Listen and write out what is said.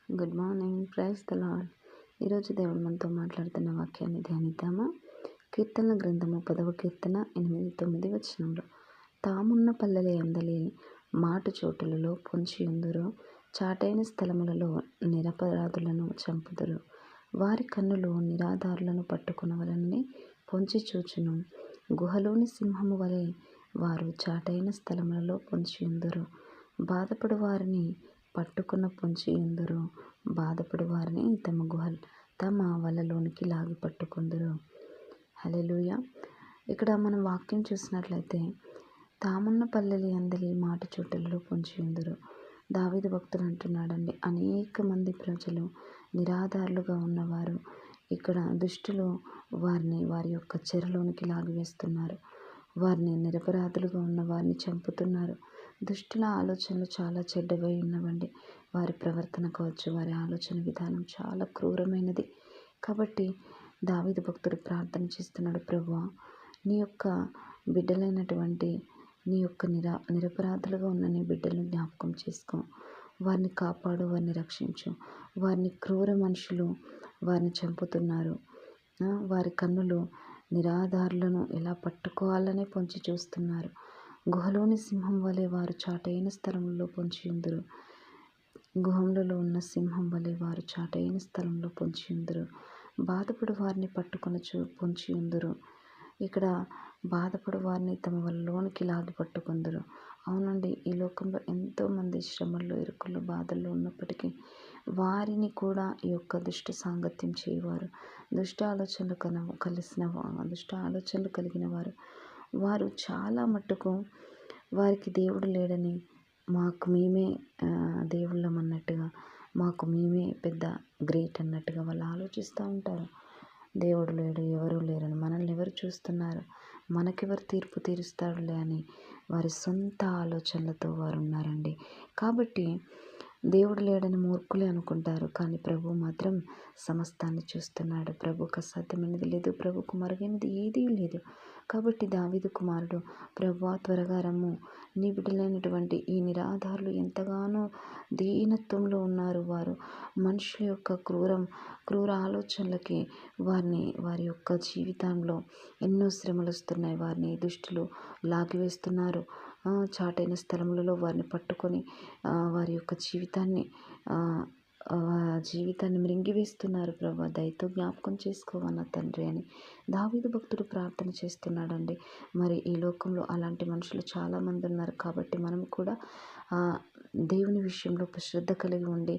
Good morning. Praise the Lord. ఈరోజు దేవుడు మనతో మాట్లాడుతున్న వాక్యాన్ని ధ్యానిద్దామా? కీర్తనల గ్రంథము 10వ కీర్తన 8-9 వచనంలో, తామున్న పల్లెల యందలి మాటు చోటులలో పొంచియుందురు, చాటైన స్థలములలో నిరపరాధులను చంపుదురు. వారి కన్నులు నిరాధారులను పట్టుకొనవలనని పొంచి చూచును. గుహలోని సింహము వలె వారు చాటైన స్థలములలో పొంచియుందురు. బాధపడు వారిని పట్టుకున్న పొంచియుందురు. బాధపడు వారిని తమ వలలోనికి లాగి పట్టుకొందురు. హల్లెలూయా. ఇక్కడ మనం వాక్యం చూసినట్లయితే, తామున్న పల్లెల యందలి మాటు చోటులలో పొంచియుందురు. దావీదు భక్తుడు అంటున్నాడండి, అనేక మంది ప్రజలు నిరాధారులుగా ఉన్నవారు, ఇక్కడ దుష్టులు వారిని వారి యొక్క చెరలోనికి లాగివేస్తున్నారు. వారిని నిరపరాధులుగా ఉన్న వారిని చంపుతున్నారు. దుష్టుల ఆలోచనలు చాలా చెడ్డవై ఉన్నవండి. వారి ప్రవర్తన కావచ్చు, వారి ఆలోచన విధానం చాలా క్రూరమైనది. కాబట్టి దావీదు భక్తుడు ప్రార్థన చేస్తున్నాడు, ప్రభువా, నీ యొక్క బిడ్డలైనటువంటి నీ యొక్క నిరపరాధులుగా ఉన్న నీ బిడ్డలను జ్ఞాపకం చేసుకో. వారిని కాపాడు, వారిని రక్షించు. వారిని క్రూర మనుషులు వారిని చంపుతున్నారు. వారి కన్నులు నిరాధారులను ఎలా పట్టుకోవాలనే పొంచి చూస్తున్నారు. గుహలోని సింహం వలె వారు చాటైన స్థలంలో పొంచియుందురు. గుహంలో ఉన్న సింహం వలె వారు చాటైన స్థలంలో పొంచియుందురు. బాధపడు వారిని పట్టుకొని పొంచియుందురు. ఇక్కడ బాధపడు వారిని తమ వలలోనికి లాగి పట్టుకొందురు. అవునండి, ఈ లోకంలో ఎంతోమంది శ్రమల్లో, ఇరుకుల్లో, బాధల్లో ఉన్నప్పటికీ వారిని కూడా ఈ యొక్క దుష్ట సాంగత్యం చేయవారు, దుష్ట ఆలోచనలు కలిగిన వారు చాలా మట్టుకు వారికి దేవుడు లేడని, మాకు మేమే దేవుళ్ళం అన్నట్టుగా, మాకు మేమే పెద్ద గ్రేట్ అన్నట్టుగా వాళ్ళు ఆలోచిస్తూ ఉంటారు. దేవుడు లేడు, ఎవరు లేరని, మనల్ని ఎవరు చూస్తున్నారు, మనకెవరు తీర్పు తీరుస్తాడులే అని వారి సొంత ఆలోచనలతో వారు ఉన్నారండి. కాబట్టి దేవుడు లేడని మూర్ఖులే అనుకుంటారు, కానీ ప్రభు మాత్రం సమస్తాన్ని చూస్తున్నాడు. ప్రభుకు అసాధ్యమైనది లేదు, ప్రభుకు మరుగైనది ఏదీ లేదు. కాబట్టి దావీదు కుమారుడు, ప్రభువా త్వరగా రమ్ము, నీ బిడ్డలైనటువంటి ఈ నిరాధారులు ఎంతగానో దీనత్వంలో ఉన్నారు. వారు మనుషుల యొక్క క్రూర ఆలోచనలకి వారి యొక్క జీవితంలో ఎన్నో శ్రమలు వస్తున్నాయి. వారిని దుష్టులు లాగివేస్తున్నారు. చాటైన స్థలములలో వారిని పట్టుకొని వారి యొక్క జీవితాన్ని మృంగివేస్తున్నారు. ప్రభా, దయతో జ్ఞాపకం చేసుకోవన్న తండ్రి అని దావీదు భక్తుడు ప్రార్థన చేస్తున్నాడండి. మరి ఈ లోకంలో అలాంటి మనుషులు చాలామంది ఉన్నారు. కాబట్టి మనం కూడా దేవుని విషయంలో శ్రద్ధ కలిగి ఉండి